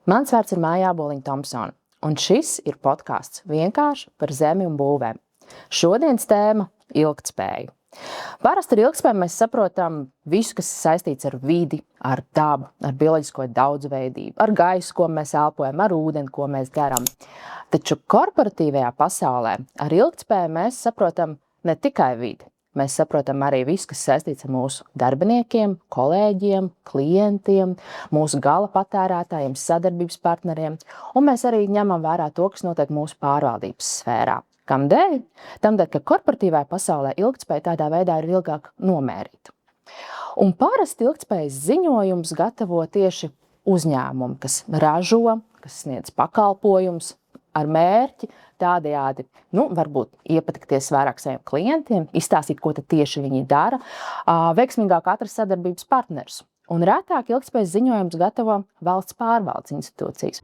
Mans vārds ir Māja Āboliņa-Thompsone, un šis ir podcasts vienkārši par zemi un būvēm. Šodienas tēma – ilgtspēja. Parasti ar ilgtspēju mēs saprotam visu, kas ir saistīts ar vidi, ar dabu, ar bioloģisko daudzveidību, ar gaisu, ko mēs elpojam, ar ūdeni, ko mēs dzeram. Taču korporatīvajā pasaulē ar ilgtspēju mēs saprotam ne tikai vidi. Mēs saprotam arī visu, kas saistīts ar mūsu darbiniekiem, kolēģiem, klientiem, mūsu gala patērētājiem, sadarbības partneriem, un mēs arī ņemam vērā to, kas notiek mūsu pārvaldības sfērā. Kamdēļ? Tamdēļ, ka korporatīvajā pasaulē ilgtspēja tādā veidā ir ilgāk nomērīta. Un parasti ilgtspējas ziņojums gatavo tieši uzņēmumi, kas ražo, kas sniedz pakalpojumus ar mērķi tādējādi, varbūt iepatikties vairāk saviem klientiem, izstāstīt, ko tad tieši viņi dara, veiksmīgāk atrast sadarbības partnerus. Un rētāk ilgtspējas ziņojums gatavo valsts pārvaldes institūcijas.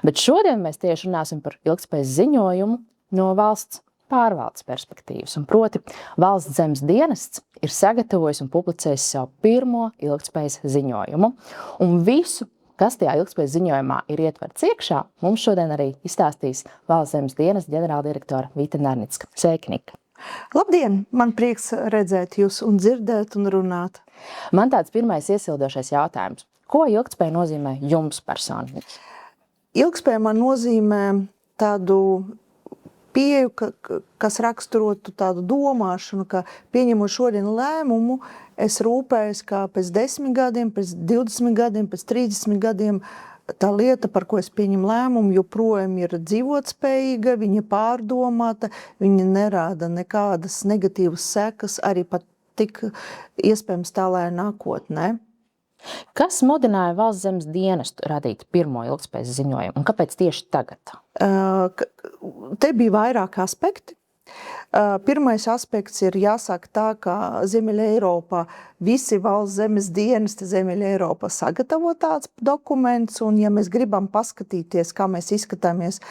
Bet šodien mēs tieši runāsim par ilgtspējas ziņojumu no valsts pārvaldes perspektīvas. Un proti, valsts zemes dienests ir sagatavojis un publicējis savu pirmo ilgtspējas ziņojumu. Un visu, kas tajā ilgtspējas ziņojumā ir ietverts iekšā, mums šodien arī izstāstīs valsts zemes dienesta ģenerāldirektora Vita Narnicka. Sveiki, Nika! Labdien! Man prieks redzēt jūs un dzirdēt un runāt. Man tāds pirmais iesildošais jautājums. Ko ilgtspēja nozīmē jums personīgi? Ilgtspēja man nozīmē tādu pieeju, kas raksturotu tādu domāšanu, ka pieņemot šodien lēmumu, es rūpējos, kā pēc 10 gadiem, pēc 20 gadiem, pēc 30 gadiem tā lieta, par ko es pieņemu lēmumu, joprojām ir dzīvotspējīga, viņa pārdomāta, viņa nerāda nekādas negatīvas sekas, arī pat tik iespējams tālākajā nākotnē. Kas mudināja valsts zemes dienestu radīt pirmo ilgtspējas ziņojumu un kāpēc tieši tagad? Te bija vairāki aspekti. Pirmais aspekts ir jāsaka tā, ka Ziemeļa Eiropā visi valsts zemes dienesti Ziemeļa Eiropā sagatavo tāds dokuments, un ja mēs gribam paskatīties, kā mēs izskatāmies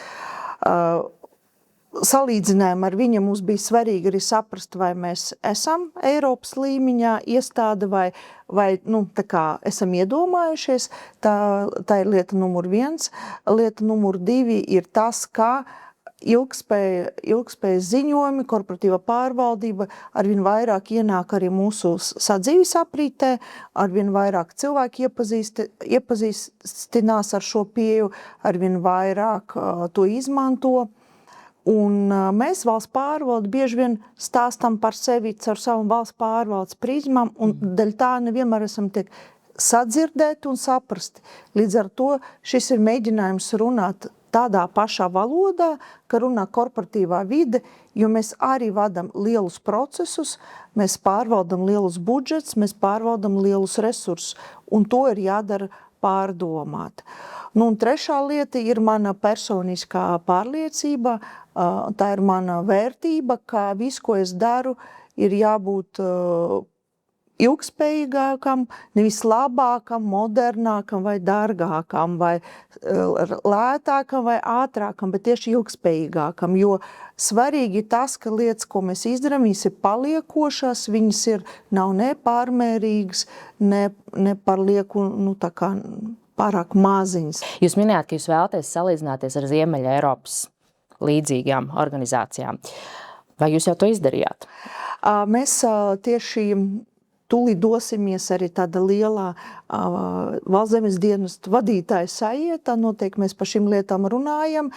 salīdzinājumu ar viņu, mums bija svarīgi arī saprast, vai mēs esam Eiropas līmeņā iestāde vai tā kā esam iedomājušies. Tā ir lieta numur 1. Lieta numur 2 ir tas, kā ilgtspējas ziņojumi, korporatīva pārvaldība arvien vairāk ienāk arī mūsu sadzīves aprītē, arvien vairāk cilvēki iepazīstinās ar šo pieeju, arvien vairāk to izmanto. Un mēs valsts pārvaldi bieži vien stāstam par sevi caur savu valsts pārvaldes prizmām, un dēļ tā nevienmēr esam tiek sadzirdēti un saprasti. Līdz ar to šis ir mēģinājums runāt tādā pašā valodā, ka runā korporatīvā vide, jo mēs arī vadam lielus procesus, mēs pārvaldam lielus budžets, mēs pārvaldam lielus resursus, un to ir jādara pārdomāt. Un trešā lieta ir mana personiskā pārliecība, tā ir mana vērtība, ka viss, ko es daru, ir jābūt ilgspējīgākam, nevis labākam, modernākam vai dārgākam, vai lētākam vai ātrākam, bet tieši ilgspējīgākam, jo svarīgi ir tas, ka lietas, ko mēs izdarām, viņas ir paliekošas, viņas nav ne pārmērīgas, ne par lieku, tā kā pārāk maziņas. Jūs minējāt, ka jūs vēlaties salīdzināties ar Ziemeļa Eiropas līdzīgām organizācijām. Vai jūs jau to izdarījāt? Mēs tieši tūlīt dosimies arī tāda lielā valsts zemes dienestu vadītāja sajieta. Noteikti mēs par šīm lietām runājam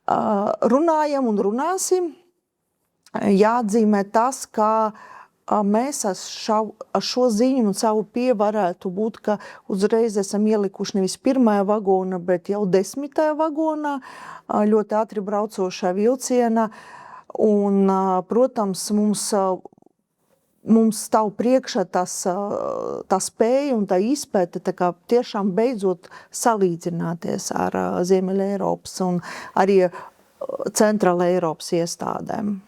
un runāsim. Jāatzīmē tas, ka mēs ar šo ziņu un savu pieeju varētu būt, ka uzreiz esam ielikuši nevis 1. vagonā, bet jau 10. vagonā, ļoti ātri braucošā vilcienā. Un, protams, mums stāv priekšā tā spēja un tā izpēte, tā kā tiešām beidzot salīdzināties ar Ziemeļa Eiropas un arī Centrāla Eiropas iestādēm.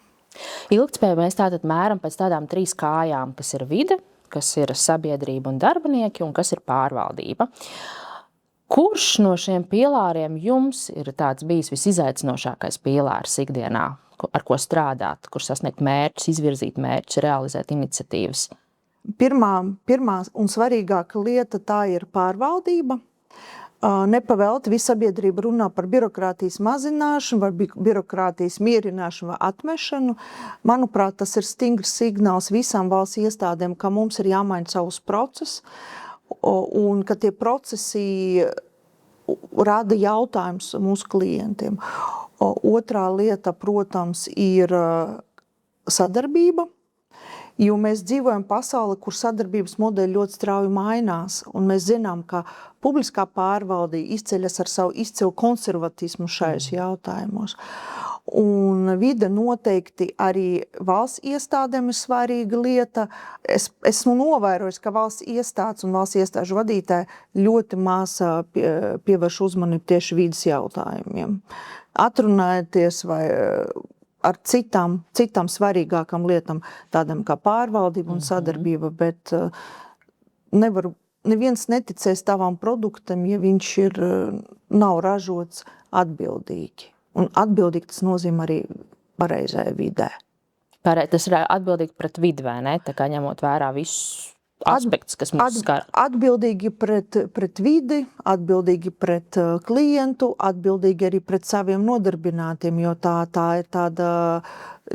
Ilgtspēju mēs tātad mēram pēc tādām 3 kājām, kas ir vide, kas ir sabiedrība un darbinieki un kas ir pārvaldība. Kurš no šiem pīlāriem jums ir tāds bijis visizaicinošākais pīlārs ikdienā, ar ko strādāt, kur sasniegt mērķus, izvirzīt mērķus, realizēt iniciatīvas? Pirmā un svarīgākā lieta tā ir pārvaldība. Nepavēlti visa sabiedrība runā par birokrātijas mazināšanu, vai birokrātijas mierināšanu vai atmešanu. Manuprāt, tas ir stingrs signāls visām valsts iestādēm, ka mums ir jāmaina savus procesus, un ka tie procesi rada jautājums mūsu klientiem. Otrā lieta, protams, ir sadarbība. Jo mēs dzīvojam pasaulē, kur sadarbības modeļi ļoti strauji mainās, un mēs zinām, ka publiskā pārvaldība izceļas ar savu izcilu konservatismu šajos jautājumos. Un vide noteikti arī valsts iestādēm ir svarīga lieta. Esmu novērojis, ka valsts iestādes un valsts iestāžu vadītāji ļoti maz pievērš uzmanību tieši vides jautājumiem. Atrunājieties vai ar citām svarīgākām lietām, tādām kā pārvaldība un sadarbība, bet neviens neticēs tavam produktam, ja viņš nav ražots atbildīgi. Un atbildīgi tas nozīmē arī pareizajā vidē. Tas ir atbildīgi pret vidi, vai ne? Tā kā ņemot vērā visus aspektus, kas mums skar. Atbildīgi pret vidi, atbildīgi pret klientu, atbildīgi arī pret saviem nodarbinātiem, jo tā ir tāda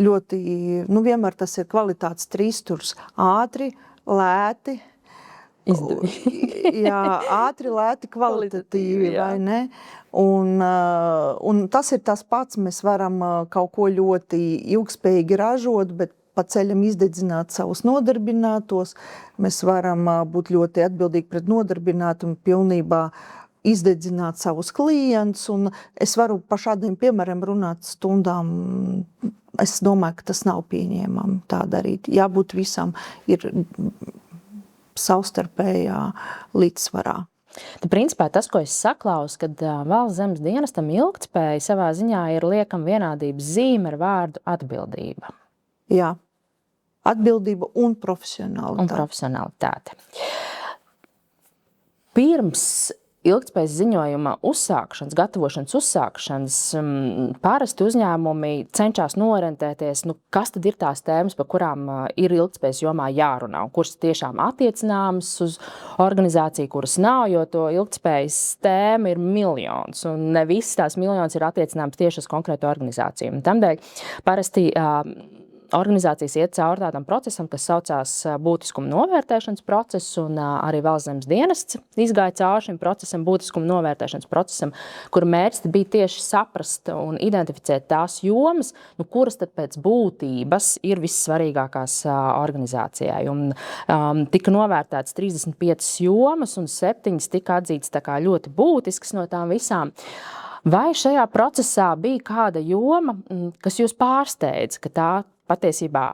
ļoti, vienmēr tas ir kvalitātes trīsstūrs. Ātri, lēti, jā, ātri, lēti, kvalitatīvi, vai ne? Un tas ir tas pats, mēs varam kaut ko ļoti ilgspējīgi ražot, bet pa ceļam izdedzināt savus nodarbinātos. Mēs varam būt ļoti atbildīgi pret nodarbinātu un pilnībā izdedzināt savus klientus. Un es varu par šādiem piemēriem runāt stundām. Es domāju, ka tas nav pieņēmami tā darīt. Jābūt visam ir savstarpējā līdzsvarā. Tad, principā, tas, ko es saklausu, kad Valsts zemes dienestam ilgtspēja savā ziņā ir liekam vienādības zīme ar vārdu atbildība. Jā, atbildība un profesionalitāte. Pirms ilgtspējas ziņojuma gatavošanas uzsākšanas, parasti uzņēmumi cenšas norentēties, kas tad ir tās tēmas, par kurām ir ilgtspējas jomā jārunā, un kuras tiešām attiecināmas uz organizāciju, kuras nav, jo to ilgtspējas tēma ir miljons, un ne visas tās miljonas ir attiecināmas tieši uz konkrētu organizāciju. Tādēļ parasti organizācijas iet cauri tādam procesam, kas saucās būtiskuma novērtēšanas process, un arī Valsts zemes dienests izgāja cauri šim procesam, būtiskuma novērtēšanas procesam, kur mērķis bija tieši saprast un identificēt tās jomas, kuras tad pēc būtības ir vissvarīgākās organizācijai. Un tika novērtētas 35 jomas, un 7 tika atzītas tā kā ļoti būtiskas no tām visām. Vai šajā procesā bija kāda joma, kas jūs pārsteidz, ka tā patiesībā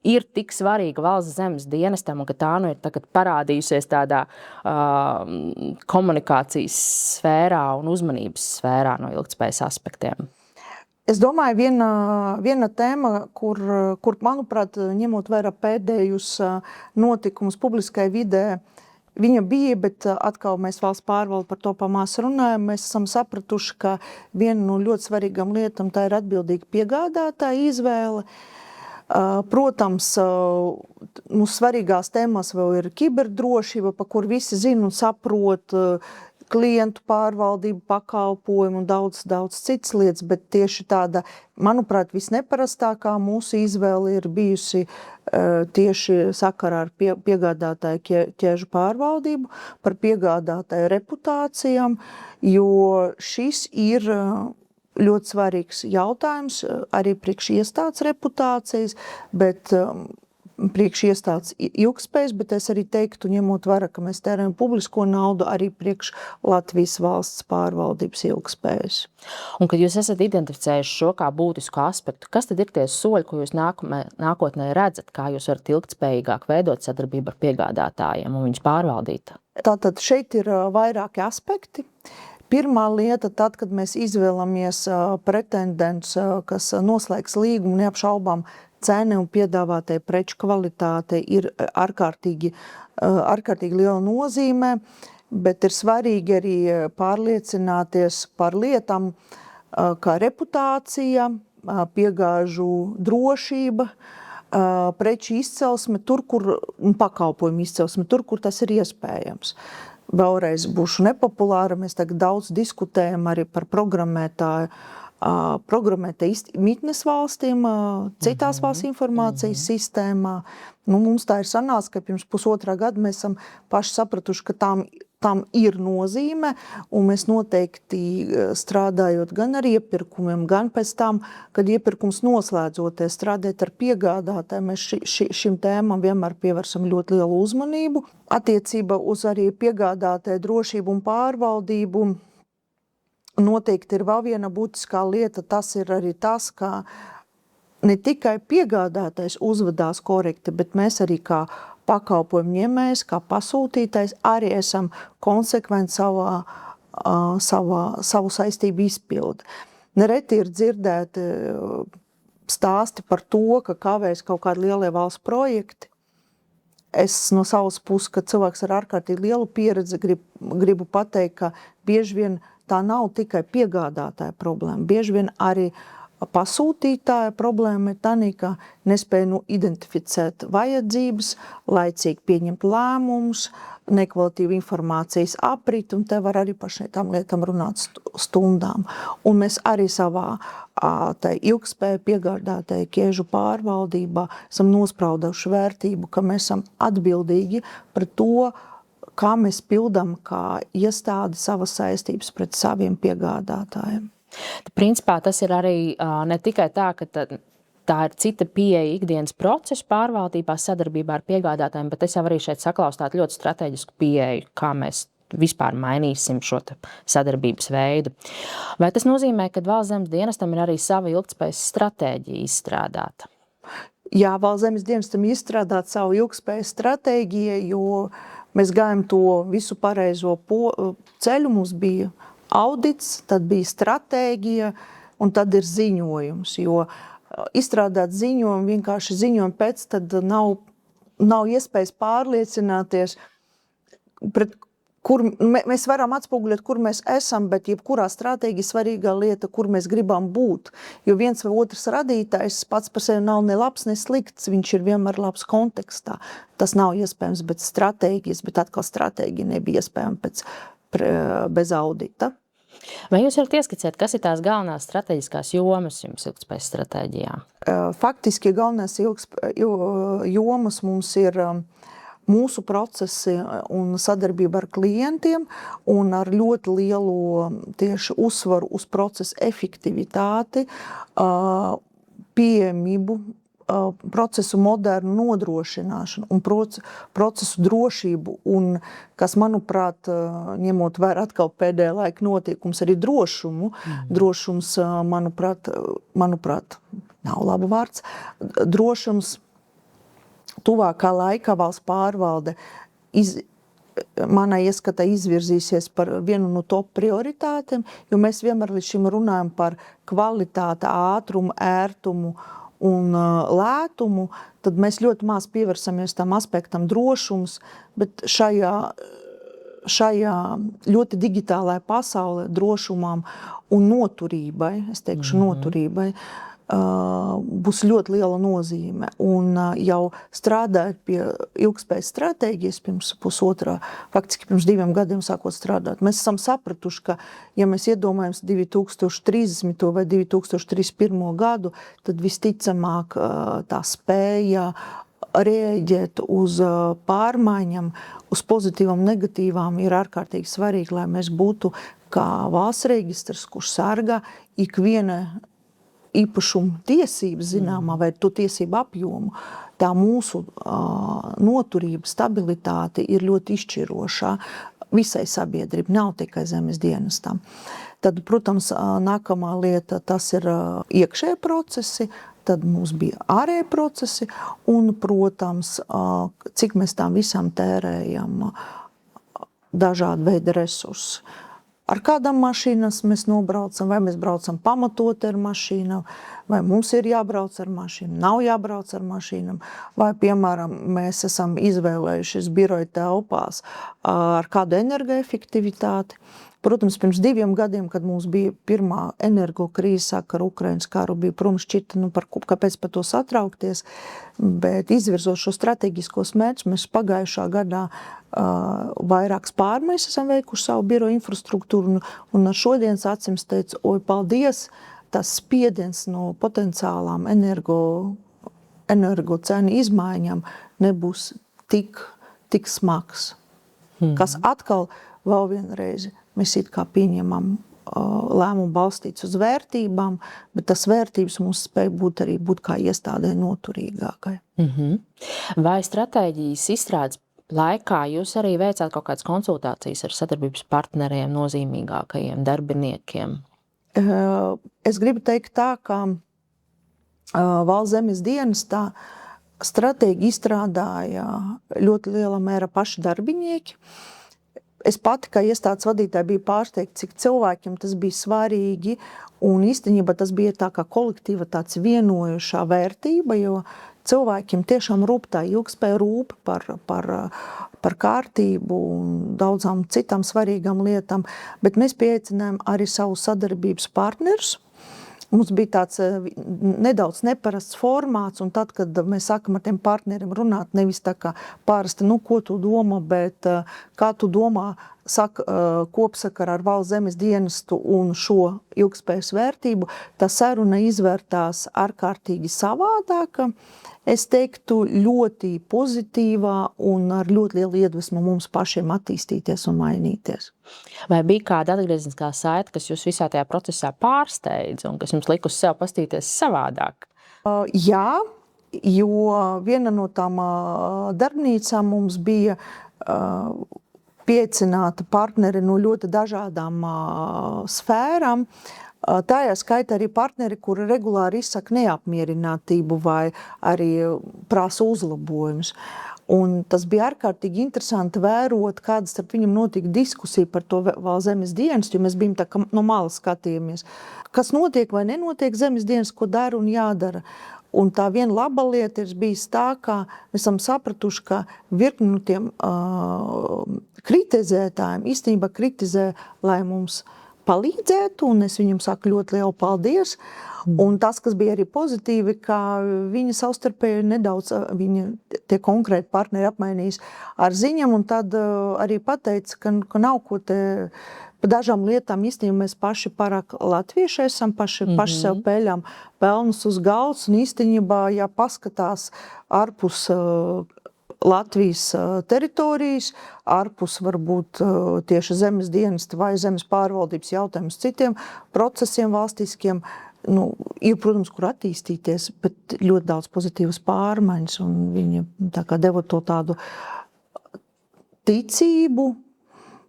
ir tik svarīga Valsts zemes dienestam, un ka tā ir tagad parādījusies tādā komunikācijas sfērā un uzmanības sfērā no ilgtspējas aspektiem? Es domāju, viena tēma, kur manuprāt, ņemot vērā pēdējus notikumus publiskai vidē, viņa bija, bet atkal mēs valsts pārvalde par to pamās runājam. Mēs esam sapratuši, ka viena no ļoti svarīgām lietām tā ir atbildīga piegādātāja izvēle. Protams, svarīgās tēmas vēl ir kiberdrošība, pa kur visi zina un saprot, klientu pārvaldību, pakalpojumu un daudz citas lietas, bet tieši tāda, manuprāt, visneparastākā mūsu izvēle ir bijusi tieši sakarā ar piegādātāju ķēžu pārvaldību, par piegādātāju reputācijām, jo šis ir ļoti svarīgs jautājums arī priekš iestādes reputācijas, bet priekš iestādes ilgtspējas, bet es arī teiktu, ņemot vērā, ka mēs tērējam publisko naudu arī priekš Latvijas valsts pārvaldības ilgtspējas. Un, kad jūs esat identificējuši šo kā būtisku aspektu, kas tad ir tie soļi, ko jūs nākotnē redzat, kā jūs varat ilgtspējīgāk veidot sadarbību ar piegādātājiem un viņus pārvaldīt? Tātad šeit ir vairāki aspekti. Pirmā lieta, tad, kad mēs izvēlamies pretendents, kas noslēgs līgumu, neapšaubām cena un piedāvātie preču kvalitāte ir ārkārtīgi liela nozīme, bet ir svarīgi arī pārliecināties par lietām, kā reputācija, piegāžu drošība, preču izcelsme tur, un pakalpojumu izcelsme tur, kur tas ir iespējams. Vēlreiz būšu nepopulāra, mēs tagad daudz diskutējam arī par programmētāju mitnes valstīm, citās valsts informācijas sistēmā. Mums tā ir sanāca, ka pirms pusotrā gada mēs esam paši sapratuši, ka tam ir nozīme, un mēs noteikti strādājot gan ar iepirkumiem, gan pēc tam, kad iepirkums noslēdzoties, strādāt ar piegādātājiem, mēs šim tēmam vienmēr pievērsam ļoti lielu uzmanību. Attiecībā uz arī piegādātāju drošību un pārvaldību noteikti ir vēl viena būtiskā lieta, tas ir arī tas, ka ne tikai piegādātājs uzvedās korekti, bet mēs arī kā pakalpojumu ņēmējs, kā pasūtītājs arī esam konsekventi savu saistību izpildi. Nereti ir dzirdēti stāsti par to, ka kavēs kaut kādi lielie valsts projekti. Es no savas puses, ka cilvēks ar ārkārtīgi lielu pieredzi gribu pateikt, ka bieži vien tā nav tikai piegādātāja problēma. Bieži vien arī pasūtītāja problēma ir tā, ka nespēja identificēt vajadzības, laicīgi pieņemt lēmumus, nekvalitīvu informācijas aprit, un te var arī par šīm lietām runāt stundām. Un mēs arī savā ilgspēja piegādātāja ķēžu pārvaldībā esam nosprauduši vērtību, ka mēs esam atbildīgi par to, kā mēs pildam kā iestādi savas saistības pret saviem piegādātājiem. Principā tas ir arī ne tikai tā, ka tā ir cita pieeja ikdienas procesu pārvaldībā, sadarbībā ar piegādātājiem, bet es jau arī šeit saklausu tādu ļoti strateģisku pieeju, kā mēs vispār mainīsim šo sadarbības veidu. Vai tas nozīmē, ka Valsts zemes dienestam ir arī sava ilgtspējas stratēģija izstrādāta? Jā, Valsts zemes dienestam izstrādāt savu ilgtspējas stratēģiju, jo mēs gājam to visu pareizo ceļu. Mums bija audits, tad bija stratēģija un tad ir ziņojums. Jo izstrādāt ziņojumu, vienkārši ziņojumu pēc, tad nav iespējas pārliecināties, mēs varam atspoguļot, kur mēs esam, bet jebkurā stratēģija svarīgā lieta, kur mēs gribam būt. Jo viens vai otrs radītājs pats par sevi nav ne labs, ne slikts, viņš ir vienmēr labs kontekstā. Tas nav iespējams bez stratēģijas, bet atkal stratēģija nebija iespējama bez audita. Vai jūs varat ieskicēt, kas ir tās galvenās strateģiskās jomas jums ilgtspējas stratēģijā? Faktiski galvenās jomas mums ir mūsu procesi un sadarbība ar klientiem un ar ļoti lielu tieši uzsvaru uz procesu efektivitāti, pieejamību, procesu modernu nodrošināšanu un procesu drošību un, kas, manuprāt, ņemot vērā atkal pēdējā laika notiekums, arī drošumu. Drošums, manuprāt, nav laba vārds. Drošums tuvākā laikā valsts pārvalde manā ieskatā izvirzīsies par vienu no top prioritātēm, jo mēs vienmēr līdz šim runājam par kvalitāti, ātrumu, ērtumu un lētumu, tad mēs ļoti maz pievērsamies tam aspektam drošums, bet šajā ļoti digitālajā pasaulē drošumam un noturībai, es teikšu noturībai, būs ļoti liela nozīme. Un jau strādājot pie ilgtspējas stratēģijas faktiski pirms 2 gadiem sākot strādāt, mēs esam sapratuši, ka, ja mēs iedomājam 2030. vai 2031. gadu, tad visticamāk tā spēja rēģēt uz pārmaiņām, uz pozitīvām, negatīvām ir ārkārtīgi svarīgi, lai mēs būtu kā valsts reģistrs, kurš sargā ikviena īpašuma tiesības zināmā vai to tiesību apjomu, tā mūsu noturība, stabilitāte ir ļoti izšķirošā visai sabiedrībai, nav tikai zemes dienestam. Tad, protams, nākamā lieta, tas ir iekšēji procesi, tad mums bija ārēji procesi un, protams, cik mēs tām visam tērējam dažādu veidu resursus. Ar kādām mašīnas mēs nobraucam, vai mēs braucam pamatot ar mašīnām, vai mums ir jābrauc ar mašīnu, nav jābrauc ar mašīnām, vai, piemēram, mēs esam izvēlējušies biroja telpās ar kādu energoefektivitāti. Protams, pirms 2 gadiem, kad mums bija pirmā energo krīze sāk ar Ukrainas karu, bija protams šķita, kāpēc par to satraukties, bet izvirzot šo strateģiskos mērķus, mēs pagājušā gadā vairākas pārmaiņas esam veikuši savu biroju infrastruktūru, un ar šodienas acīm teicu, paldies, tas spiediens no potenciālām energo cenu izmaiņām nebūs tik smags. Kas atkal vēl vienreiz mēs it kā pieņemam lēmumu balstīts uz vērtībām, bet tas vērtības mums spēj būt kā iestādē noturīgākai. Vai stratēģijas izstrādes laikā jūs arī veicāt kaut kādas konsultācijas ar sadarbības partneriem, nozīmīgākajiem darbiniekiem? Es gribu teikt tā, ka Valsts zemes dienestā stratēģiju izstrādāja ļoti lielā mērā paši darbinieki. Es pati, kā iestādes vadītāja, biju pārsteigta, cik cilvēkiem tas bija svarīgi, un īstenībā tas bija tā kā kolektīva tāds vienojušā vērtība, jo cilvēkiem tiešām rūp tā ilgspēja, rūp par kārtību un daudzām citām svarīgām lietām, bet mēs pieaicinājām arī savus sadarbības partnerus. Mums bija tāds nedaudz neparasts formāts, un tad, kad mēs sākam ar tiem partneriem runāt, nevis tā kā pārasti, ko tu domā, bet kā tu domā, kopsakarā ar Valsts zemes dienestu un šo ilgspējas vērtību, tā saruna izvērtās ārkārtīgi savādāka. Es teiktu, ļoti pozitīvā un ar ļoti lielu iedvesmu mums pašiem attīstīties un mainīties. Vai bija kāda atgriezniskā saite, kas jūs visā tajā procesā pārsteidz un kas jums lika uz sev pastīties savādāk? Jā, jo viena no tām darbnīcām mums bija pieaicināta partneri no ļoti dažādām sfērām. Tajā skaitā arī partneri, kuri regulāri izsaka neapmierinātību vai arī prasa uzlabojumus. Un tas bija ārkārtīgi interesanti vērot, kāda starp viņam notika diskusija par to Valsts zemes dienestu, jo mēs bijām tā kā no malas skatījāmies. Kas notiek vai nenotiek zemes dienestu, ko dara un jādara. Un tā viena laba lieta ir bijis tā, ka mēs esam sapratuši, ka virkni no tiem kritizētājiem īstenībā kritizē, lai mums palīdzētu, un es viņam saku ļoti lielu paldies. Un tas, kas bija arī pozitīvi, ka viņi savstarpēji nedaudz, tie konkrēti partneri apmainījās ar ziņām, un tad arī pateica, ka nav ko te pa dažām lietām īstenībā mēs paši pārāk latvieši esam, paši sev peļam pelnus uz galvas, un īstenībā, ja paskatās ārpus Latvijas teritorijas, ārpus varbūt tieši zemes dienesta vai zemes pārvaldības jautājumus citiem procesiem valstiskiem, ir, protams, kur attīstīties, bet ļoti daudz pozitīvas pārmaiņas, un viņi tā kā deva to tādu ticību,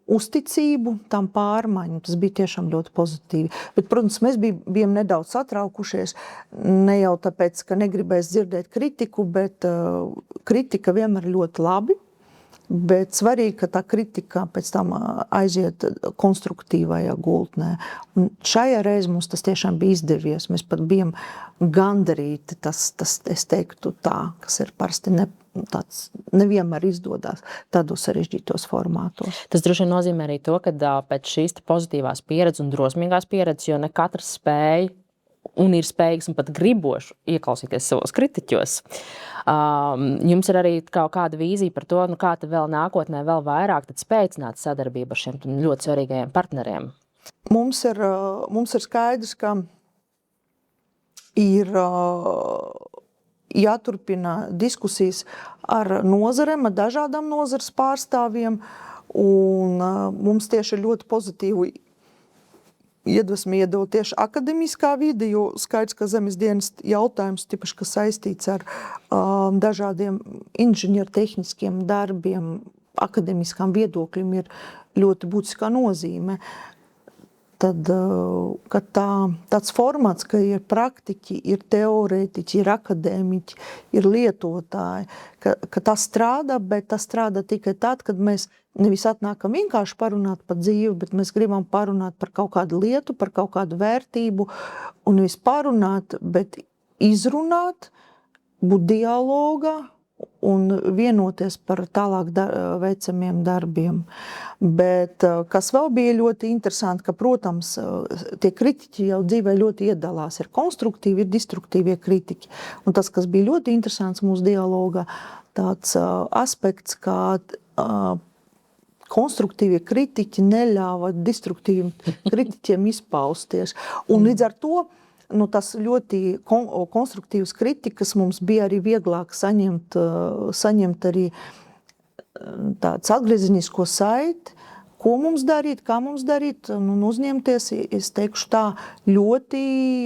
uzticību tam pārmaiņu. Tas bija tiešām ļoti pozitīvi. Bet, protams, mēs bijām nedaudz satraukušies, ne jau tāpēc, ka negribēs dzirdēt kritiku, bet kritika vienmēr ļoti labi. Bet svarīgi, ka tā kritika pēc tam aiziet konstruktīvajā gultnē. Un šajā reizē mums tas tiešām bija izdevies. Mēs pat bijām gandarīti, tas es teiktu tā, kas ir parasti nevienmēr izdodas tādos sarežģītos formātos. Tas droši vien nozīmē arī to, ka pēc šīs pozitīvās pieredzes un drosmīgās pieredzes, jo ne katrs spēj un ir spējīgs un pat griboši ieklausīties savos kritiķos. Jums ir arī kaut kāda vīzija par to, kā tad vēl nākotnē vēl vairāk tad spēcināt sadarbību ar šiem ļoti svarīgajiem partneriem? Mums ir skaidrs, ka ir jāturpina diskusijas ar nozarēm, ar dažādām nozares pārstāvjiem, un mums tieši ir ļoti pozitīvi iedvesmi iedod tieši akademiskā vide, jo skaidrs, ka zemes dienesta jautājums, tipaši, kas saistīts ar dažādiem inženiertehniskiem darbiem, akademiskām viedokļiem, ir ļoti būtiskā nozīme. Tad, kad tāds formāts, ka ir praktiķi, ir teorētiķi, ir akadēmiķi, ir lietotāji, ka tas strādā, bet tas strādā tikai tad, kad mēs nevis atnākam vienkārši parunāt par dzīvi, bet mēs gribam parunāt par kaut kādu lietu, par kaut kādu vērtību, un nevis parunāt, bet izrunāt, būt dialogā, un vienoties par tālāk veicamiem darbiem. Bet kas vēl bija ļoti interesanti, ka, protams, tie kritiķi jau dzīvē ļoti iedalās. Ir konstruktīvi, ir destruktīvie kritiķi. Un tas, kas bija ļoti interesants mūsu dialogā, tāds aspekts, kā konstruktīvie kritiķi neļāva destruktīviem kritiķiem izpausties. Un līdz ar to tas ļoti konstruktīvas kritikas mums bija arī vieglāk saņemt arī tāds atgriezenisko saiti, ko mums darīt, kā mums darīt, un uzņemties, es teikšu tā, ļoti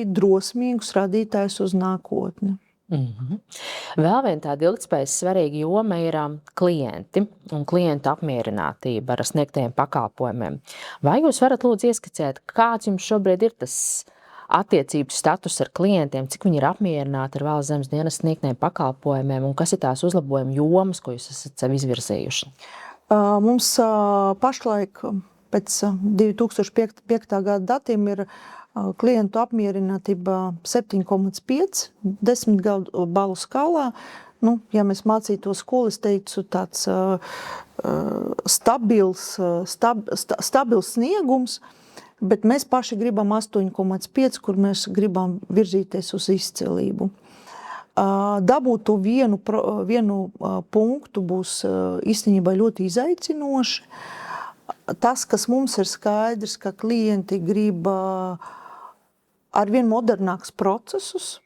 drosmīgus radītājus uz nākotni. Vēl viena tāda ilgtspējas svarīga joma ir klienti un klientu apmierinātība ar sniegtajiem pakalpojumiem. Vai jūs varat lūdzu ieskicēt, kāds jums šobrīd ir tas attiecību status ar klientiem, cik viņi ir apmierināti ar Valsts zemes dienesta sniegtajiem pakalpojumiem un kas ir tās uzlabojuma jomas, ko jūs esat sev izvirzījuši? Mums pašlaik pēc 2005. Gada datiem ir klientu apmierinātība 7,5 10 balu skalā. Ja mēs mācītos skolu, es teicu tāds stabils sniegums, bet mēs paši gribam 8,5, kur mēs gribam virzīties uz izcilību. Dabūt to vienu punktu būs īstenībā ļoti izaicinoši. Tas, kas mums ir skaidrs, ka klienti grib arvien modernākus procesus,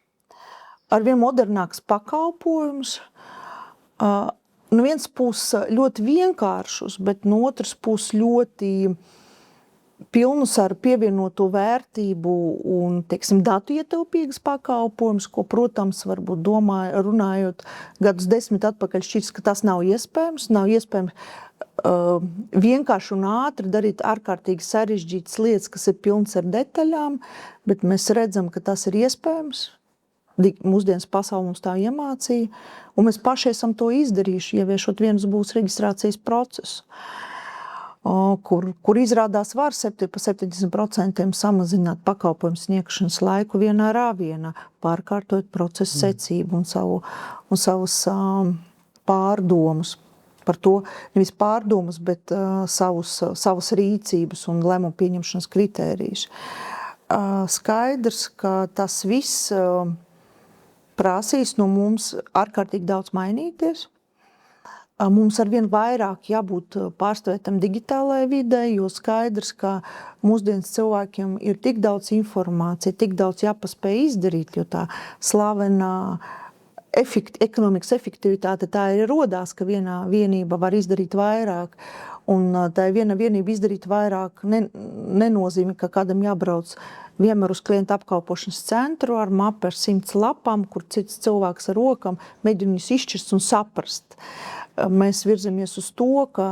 arvien modernākus pakalpojumus. No vienas puses ļoti vienkāršus, bet no otras puses ļoti pilnus ar pievienoto vērtību un, teiksim, datu ietilpīgas pakalpojumus, ko, protams, varbūt runājot gadus 10 atpakaļ šķiet, ka tas nav iespējams. Nav iespējams vienkārši un ātri darīt ārkārtīgi sarežģītas lietas, kas ir pilns ar detaļām, bet mēs redzam, ka tas ir iespējams. Mūsdienas pasaule mums tā iemācīja, un mēs paši esam to izdarījuši, ieviešot vienas būs reģistrācijas procesu. Kur izrādās var 70% samazināt pakalpojumu sniegšanas laiku vienā rāvienā, pārkārtojot procesu secību un savus pārdomus. Par to nevis pārdomas, bet savas rīcības un lēmumu pieņemšanas kritērijus. Skaidrs, ka tas viss prasīs no mums ārkārtīgi daudz mainīties. Mums arvien vairāk jābūt pārstāvētam digitālajai vidē, jo skaidrs, ka mūsdienas cilvēkiem ir tik daudz informācija, tik daudz jāpaspēj izdarīt, jo tā slavenā ekonomikas efektivitāte tā ir rodās, ka vienā vienība var izdarīt vairāk. Un tā viena vienība izdarīt vairāk nenozīmē, ka kādam jābrauc vienmēr uz klientu apkalpošanas centru ar mapu ar 100 lapām, kur cits cilvēks ar rokām mēģina viņus izšķirst un saprast. Mēs virzamies uz to, ka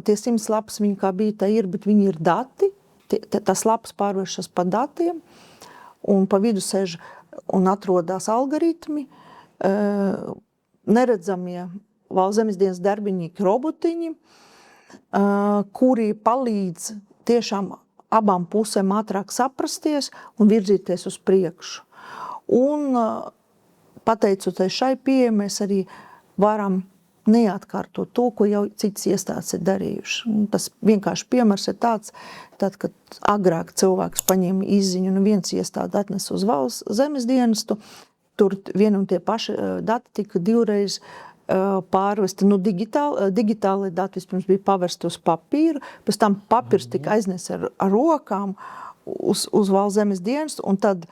tie 100 lapas viņi kā bija, tā ir, bet viņi ir dati. Tas lapas pārvēršas pa datiem un pa vidu sēž un atrodas algoritmi, neredzamie Valsts zemes dienas darbinieki robotiņi, kuri palīdz tiešām abām pusēm ātrāk saprasties un virzīties uz priekšu. Un pateicoties šai pieejai, mēs arī varam neatkārtot to, ko jau citas iestādes ir darījuši. Tas vienkārši piemērs ir tāds, kad agrāk cilvēks paņēma izziņu un viens iestāde atnes uz Valsts zemes dienestu, tur vien un tie paši dati tika divreiz pārvesti. Digitāli dati vispirms bija paversti uz papīru, pēc tam papīrs tika aiznes ar rokām uz Valsts zemes dienestu, un tad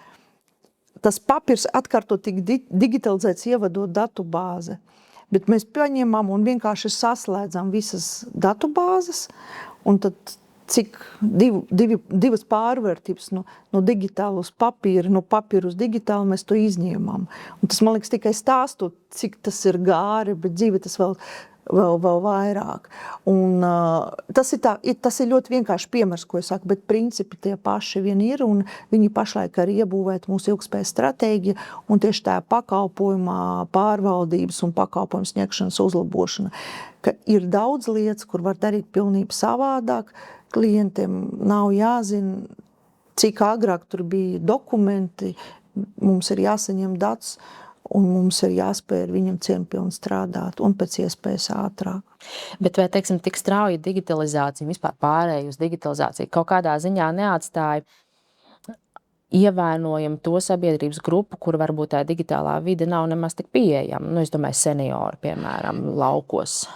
tas papīrs atkārtot tika digitalizēts, ievadot datu bāzi. Bet mēs paņemam un vienkārši saslēdzam visas datu bāzes, un tad cik divas pārvērtības no digitāla uz papīra, no papīra uz digitālu mēs to izņēmām. Un tas, man liekas, tikai stāstot, cik tas ir gāri, bet dzīve tas vēl vairāk. Un tas ir ļoti vienkārši piemērs, ko es saku, bet principi tie paši vien ir, un viņi pašlaik arī iebūvēt mūsu ilgspējas stratēģiju, un tieši tā pakalpojumā pārvaldības un pakalpojumu sniegšanas uzlabošana, ka ir daudz lietas, kur var darīt pilnīgi savādāk. Klientiem nav jāzina, cik agrāk tur bija dokumenti, mums ir jāsaņem datus, un mums ir jāspēj ar viņam cieņpilni strādāt un pēc iespējas ātrāk. Bet vai, teiksim, tik strauja digitalizācija, vispār pārēj uz digitalizāciju, kaut kādā ziņā neatstāja ievainojami to sabiedrības grupu, kur varbūt tā digitālā vide nav nemaz tik pieejama? Es domāju, seniori, piemēram, laukos.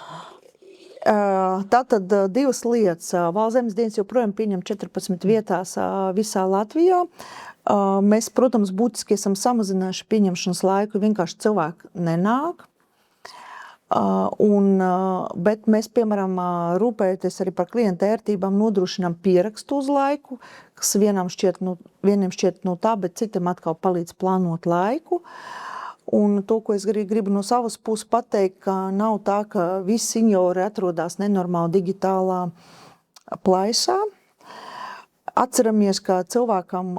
Tātad divas lietas. Valsts zemes dienas joprojām pieņem 14 vietās visā Latvijā. Mēs, protams, būtiski esam samazinājuši pieņemšanas laiku, vienkārši cilvēki nenāk. Bet mēs, piemēram, rūpējoties arī par klienta ērtībām, nodrošinām pierakstu uz laiku, kas vieniem šķiet no tā, bet citiem atkal palīdz plānot laiku. Un to, ko es gribu no savas puses pateikt, ka nav tā, ka visi seniori atrodas nenormāli digitālā plaisā. Atceramies, ka cilvēkam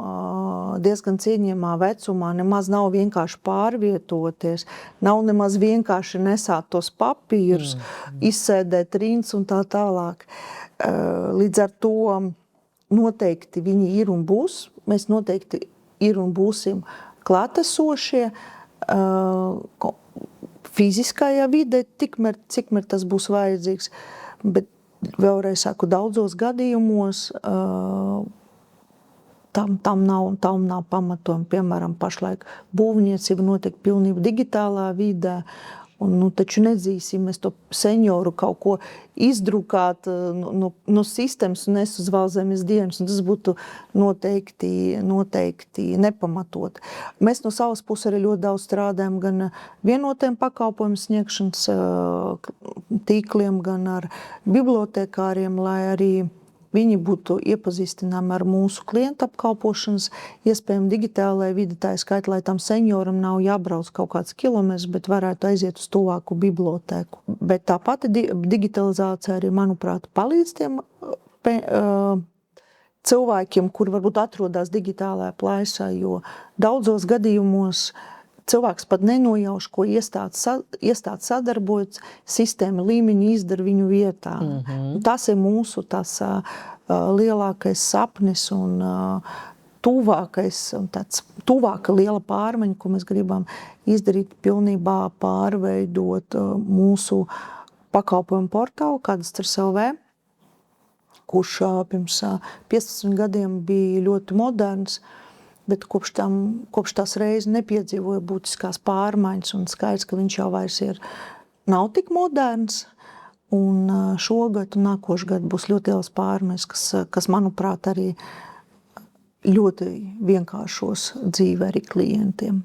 diezgan cieņamā vecumā nemaz nav vienkārši pārvietoties, nav nemaz vienkārši nesāt tos papīrus, izsēdēt rindas un tā tālāk. Līdz ar to noteikti viņi ir un būs. Mēs noteikti ir un būsim klātesošie fiziskajā vidē, cikmēr tas būs vajadzīgs. Bet vēlreiz saku, daudzos gadījumos tam nav pamatojumi. Piemēram, pašlaik būvniecība notiek pilnībā digitālā vidē, un taču nedzīsim mēs to senioru kaut ko izdrukāt no sistēmas un es uz Valsts zemes dienas, un tas būtu noteikti nepamatot. Mēs no savas puses arī ļoti daudz strādājam gan vienotiem pakalpojumu sniegšanas tīkliem, gan ar bibliotekāriem, lai arī viņi būtu iepazīstināmi ar mūsu klientu apkalpošanas iespējām digitālajā vidē, tā skaitā, lai tam senioram nav jābrauc kaut kāds kilometrs, bet varētu aiziet uz tuvāku bibliotēku. Bet tā pati digitalizācija arī, manuprāt, palīdz tiem cilvēkiem, kuri varbūt atrodas digitālajā plaisā, jo daudzos gadījumos cilvēks pat nenojauš, ko iestāde sadarbojas, sistēma līmeņi izdara viņu vietā. Tas ir mūsu lielākais sapnis un tuvāka liela pārmaiņa, ko mēs gribam izdarīt, pilnībā pārveidot mūsu pakalpojumu portālu, Kadastrs LV, kurš pirms 15 gadiem bija ļoti moderns, bet kopš tās reizes nepiedzīvoja būtiskās pārmaiņas un skaidrs, ka viņš jau vairs nav tik moderns. Un šogad un nākošais gads būs ļoti liels pārmaiņas, kas, manuprāt, arī ļoti vienkāršos dzīve arī klientiem.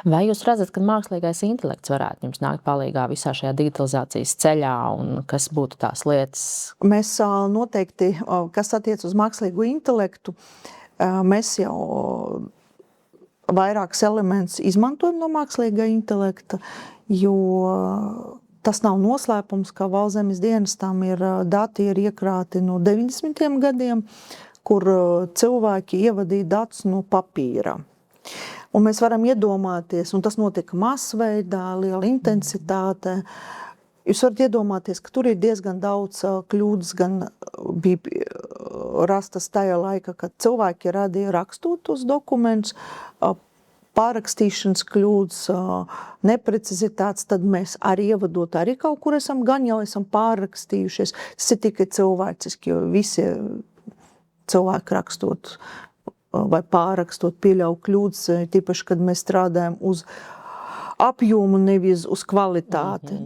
Vai jūs redzat, ka mākslīgais intelekts varētu jums nākt palīgā visā šajā digitalizācijas ceļā un kas būtu tās lietas? Mēs noteikti, kas attiec uz mākslīgo intelektu, mēs jau vairākus elementus izmantojam no mākslīgā intelekta, jo tas nav noslēpums, ka Valsts zemes dienestam dati ir iekrāti no 90. gadiem, kur cilvēki ievadīja datus no papīra. Un mēs varam iedomāties, un tas notika masveidā, liela intensitāte. Jūs varat iedomāties, ka tur ir diezgan daudz kļūdas, gan bija rastas tajā laikā, kad cilvēki radīja rakstot uz dokumentus, pārrakstīšanas kļūdas, neprecizitātes, tad mēs arī ievadot arī kaut kur gan jau esam pārrakstījušies. Tas ir tikai cilvēciski, jo visi cilvēki rakstot vai pārrakstot pieļauj kļūdas, tīpaši, kad mēs strādājam uz apjomu, nevis uz kvalitāti.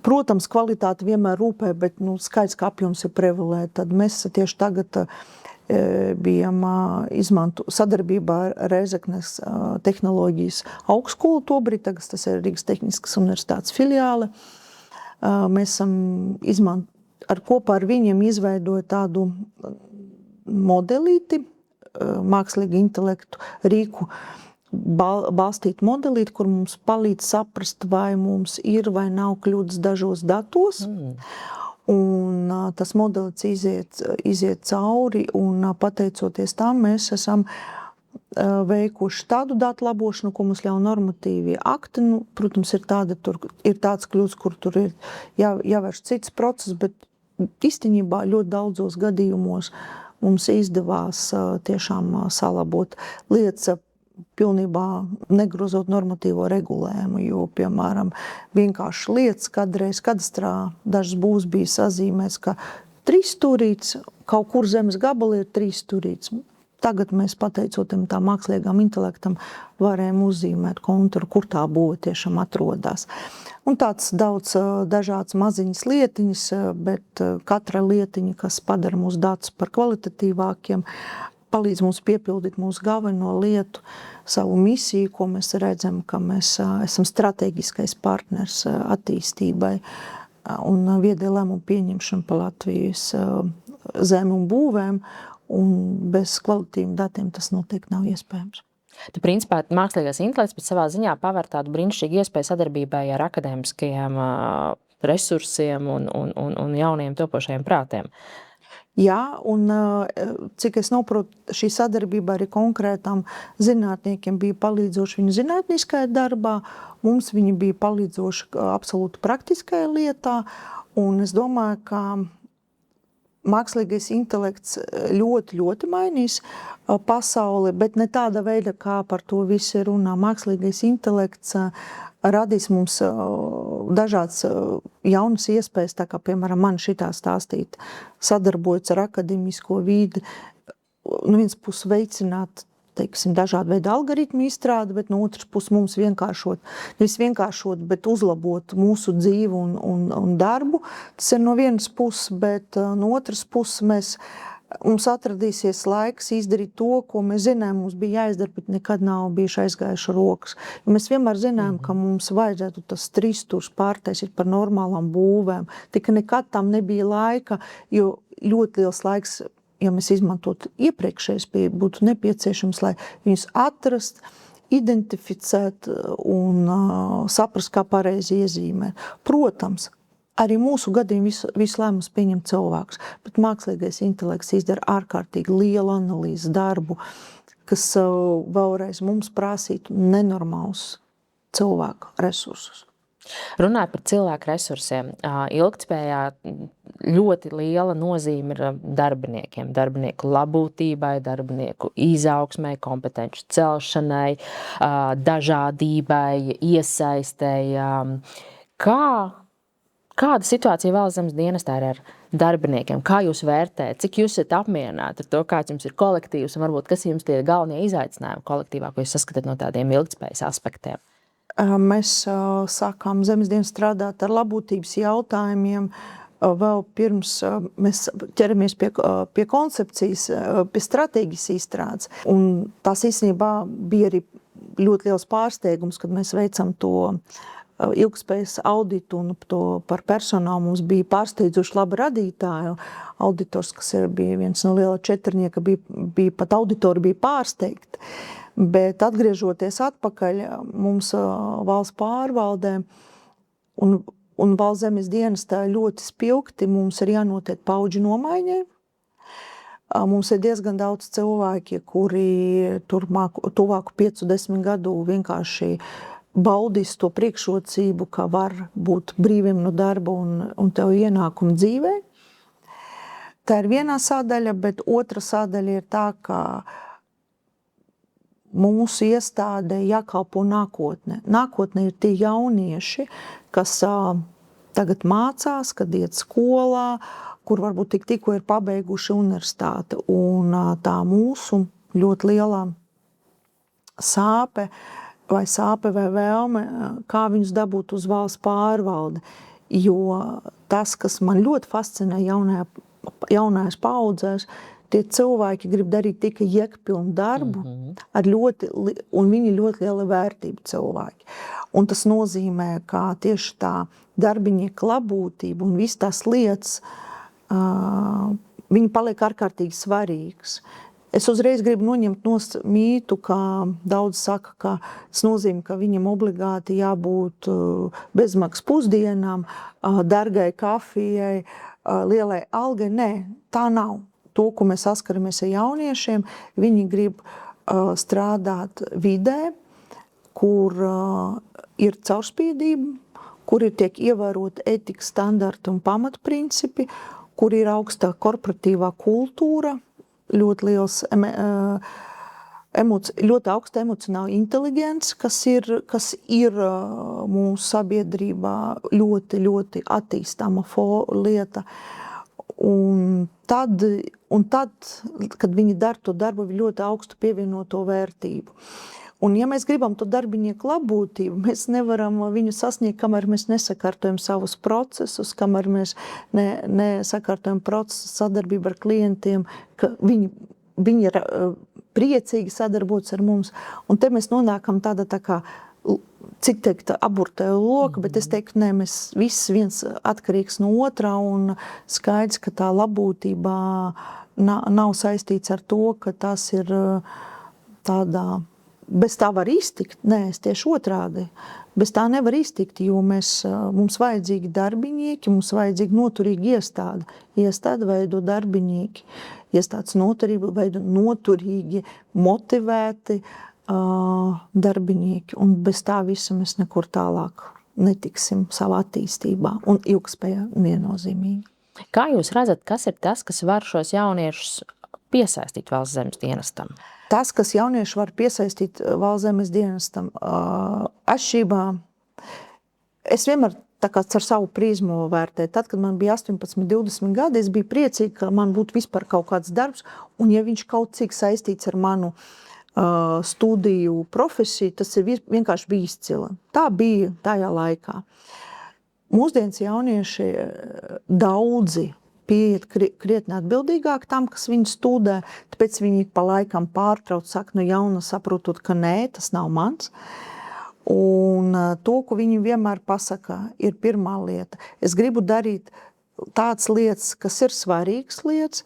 Protams, kvalitāte vienmēr rūpē, bet skaidrs, ka apjoms ir prevalē. Tad mēs tieši tagad bijām sadarbībā ar Rēzeknes tehnoloģijas augstskolu tobrīd, tagad tas ir Rīgas Tehniskas universitātes filiāle. Mēs esam kopā ar viņiem izveidoja tādu modelīti, mākslīgu intelektu rīku, balstīt modelīti, kur mums palīdz saprast, vai mums ir vai nav kļūdas dažos datos. Un tas modelis iziet cauri, un pateicoties tam mēs esam veikuši tādu datu labošanu, ko mums ļauj normatīvie akti. Protams, ir tāds kļūdas, kur tur ir jāvērš cits process, bet īstenībā ļoti daudzos gadījumos mums izdevās tiešām salabot lietas pilnībā negrozot normatīvo regulējumu, jo, piemēram, vienkārši lietas kādreiz kadastrā dažas būs bija sazīmēts, ka 3 stūrītes, kaut kur zemes gabali ir 3 stūrītes. Tagad mēs, pateicoties tā mākslīgām intelektam, varējām uzzīmēt konturu, kur tā būve tiešām atrodas. Un tāds daudz dažāds maziņas lietiņas, bet katra lietiņa, kas padara mūsu datus par kvalitatīvākiem, palīdz mums piepildīt mūsu galveno lietu, savu misiju, ko mēs redzam, ka mēs esam strateģiskais partners attīstībai un viedie lēmumu pieņemšanu pa Latvijas zemi un būvēm, un bez kvalitīviem datiem tas noteikti nav iespējams. Principā mākslīgais intelekts pēc savā ziņā paver tādu brīnišķīgu iespēju sadarbībai ar akadēmiskajiem resursiem un jauniem topošajiem prātiem. Jā, un cik es noprotu, šī sadarbība arī konkrētām zinātniekiem bija palīdzoša viņu zinātniskajā darbā, mums viņi bija palīdzoši absolūti praktiskajā lietā, un es domāju, ka mākslīgais intelekts ļoti mainīs pasauli, bet ne tāda veida, kā par to visi runā. Mākslīgais intelekts radīs mums dažādas jaunas iespējas, tā kā, piemēram, man šitā stāstīt, sadarbojas ar akademisko vidi, viens puses veicināt, teiksim, dažādu veidu algoritmu izstrādi, bet no otras puses mums nevis vienkāršot, bet uzlabot mūsu dzīvi un darbu. Tas ir no vienas puses, bet no otras puses mums atradīsies laiks izdarīt to, ko mēs zinām, mums bija jāizdara, bet nekad nav bijuši aizgājuši rokas. Mēs vienmēr zinām, ka mums vajadzētu tas 3 stūrs pārtaisīt par normālām būvēm, tika nekad tam nebija laika, jo ļoti liels laiks, ja mēs izmantotu iepriekšējais pieeja, būtu nepieciešams, lai viņus atrast, identificēt un saprast, kā pareizi iezīmēt. Protams, arī mūsu gadījumā visu lēmumus pieņem cilvēks, bet mākslīgais intelekts izdara ārkārtīgi lielu analīzes darbu, kas vēlreiz mums prasītu nenormālus cilvēku resursus. Runājot par cilvēku resursiem, ilgtspējā ļoti liela nozīme ir darbiniekiem, darbinieku labūtībai, darbinieku izaugsmai, kompetenci celšanai, dažādībai, iesaistei. Kāda situācija Valsts dienestā ir ar darbiniekiem? Kā jūs vērtējat? Cik jūs esat apmierināti ar to, kāds jums ir kolektīvs un varbūt kas jums tie galvenie izaicinājumi kolektīvā, ko jūs saskatāt no tādiem ilgtspējas aspektiem? Mēs sākām Zemesdienas strādāt ar labūtības jautājumiem vēl pirms mēs ķeramies pie koncepcijas, pie stratēģijas izstrādes. Un tās īstenībā bija arī ļoti liels pārsteigums, kad mēs veicam to ilgspējas auditu un to par personālu. Mums bija pārsteidzoši labi radītāji. Auditors, kas bija viens no liela četrnieka, bija pat auditori bija pārsteigti. Bet atgriežoties atpakaļ, mums valsts pārvaldē un Valsts zemes dienestā ļoti spilgti mums ir jānotiek paudžu nomaiņai. Mums ir diezgan daudz cilvēki, kuri tuvāku 5-10 gadu vienkārši baudīs to priekšrocību, ka var būt brīviem no darba un tev ienākumu dzīvē. Tā ir vienā sadaļa, bet otra sadaļa ir tā, ka mūsu iestādē jākalpo nākotne. Nākotne ir tie jaunieši, kas tagad mācās, kad iet skolā, kur varbūt tikko ir pabeiguši universitāti. Un tā mūsu ļoti lielā sāpe vai vēlme, kā viņus dabūt uz valsts pārvaldi. Jo tas, kas man ļoti fascinē jaunajās paudzēs, tie cilvēki grib darīt tikai jēgpilnu darbu, un viņi ļoti liela vērtība cilvēki. Un tas nozīmē, ka tieši tā darbinieka labūtība un viss tās lietas, viņi paliek ārkārtīgi svarīgas. Es uzreiz gribu noņemt no mītu, ka daudz saka, ka tas nozīmē, ka viņam obligāti jābūt bezmaksas pusdienām, dargai kafijai, lielai algai. Nē, tā nav. To, ko mēs saskaramies ar jauniešiem, viņi grib strādāt vidē, kur ir caurspīdība, kur tiek ievērota etikas standarti un pamatprincipi, kur ir augsta korporatīvā kultūra, ļoti liels ļoti augsta emocionāla inteligence, kas ir mūsu sabiedrībā ļoti, ļoti attīstāma lieta. Un tad, kad viņi dara to darbu, viņi ļoti augstu pievienoto vērtību. Un ja mēs gribam to darbinieku labbūtību, mēs nevaram viņu sasniegt, kamēr mēs nesakārtojam savus procesus, kamēr mēs nesakārtojam procesu sadarbību ar klientiem, ka viņi ir priecīgi sadarbojas ar mums. Un te mēs nonākam tāda tā kā, cik teikt, aburtē loka, bet es teiktu, nē, mēs viens atkarīgs no otrā un skaidrs, ka tā labbūtībā nav saistīts ar to, ka tas ir tādā bez tā var iztikt. Nē, es tieši otrādi. Bez tā nevar iztikt, jo mums vajadzīgi darbinieki, mums vajadzīgi noturīgi iestāde. Iestāde veido darbinieki. Iestādes noturība veido noturīgi, motivēti darbinieki. Un bez tā visa mēs nekur tālāk netiksim savā attīstībā un ilgspējā viennozīmīgi. Kā jūs redzat, kas ir tas, kas var šos jauniešus piesaistīt Valsts zemes dienestam? Tas, kas jaunieši var piesaistīt Valsts zemes dienestam, atšķirībā, es vienmēr tā kā ar savu prizmu vērtēju. Tad, kad man bija 18, 20 gadi, es biju priecīga, ka man būtu vispār kaut kāds darbs, un ja viņš kaut cik saistīts ar manu studiju profesiju, tas ir vienkārši bija izcila. Tā bija tajā laikā. Mūsdienas jaunieši daudzi pieiet krietni atbildīgāk tam, kas viņi studē, tāpēc viņi pa laikam pārtrauc, saka no jauna saprotot, ka nē, tas nav mans. Un to, ko viņi vienmēr pasaka, ir pirmā lieta. Es gribu darīt tādas lietas, kas ir svarīgas lietas,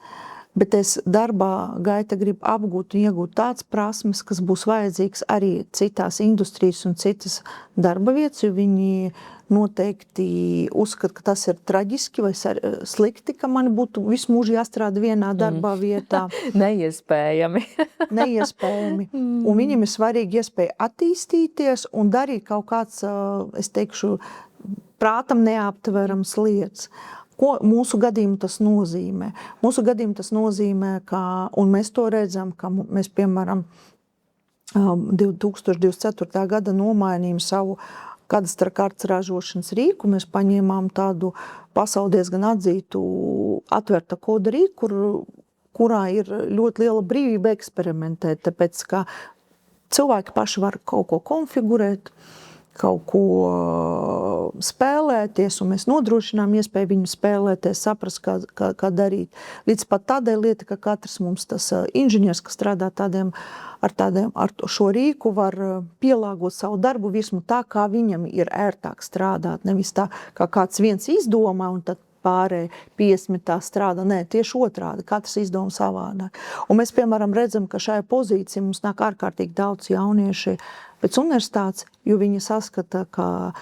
bet es darbā gaitā gribu apgūt un iegūt tādas prasmes, kas būs vajadzīgas arī citās industrijas un citas darba vietas, jo viņi noteikti uzskata, ka tas ir traģiski vai slikti, ka man būtu visu mūžu jāstrādā vienā darbā vietā. Neiespējami. Neiespējami. Un viņam ir svarīgi iespēja attīstīties un darīt kaut kāds, es teikšu, prātam neaptverams lietas. Ko mūsu gadījumu tas nozīmē? Mūsu gadījumu tas nozīmē, ka, un mēs to redzam, ka mēs, piemēram, 2024. gada nomainījām savu kadastra kartes ražošanas rīku. Mēs paņēmām tādu pasauli diezgan atzītu atverta koda rīku, kurā ir ļoti liela brīvība eksperimentēt, tāpēc, ka cilvēki paši var kaut ko konfigurēt, kaut ko spēlēties, un mēs nodrošinām iespēju viņu spēlēties, saprast, kā darīt. Līdz pat tādai lieta, ka katrs mums tas inženieris, kas strādā ar šo rīku, var pielāgot savu darbu virsmu tā, kā viņam ir ērtāk strādāt. Nevis tā, kā kāds viens izdomā, un tad pārēji 50 tā strādā. Nē, tieši otrādi. Katrs izdomā savādāk. Un mēs, piemēram, redzam, ka šajā pozīcijā mums nāk ārkārtīgi daudz jaunieši pēc universitātes, jo viņi saskata, ka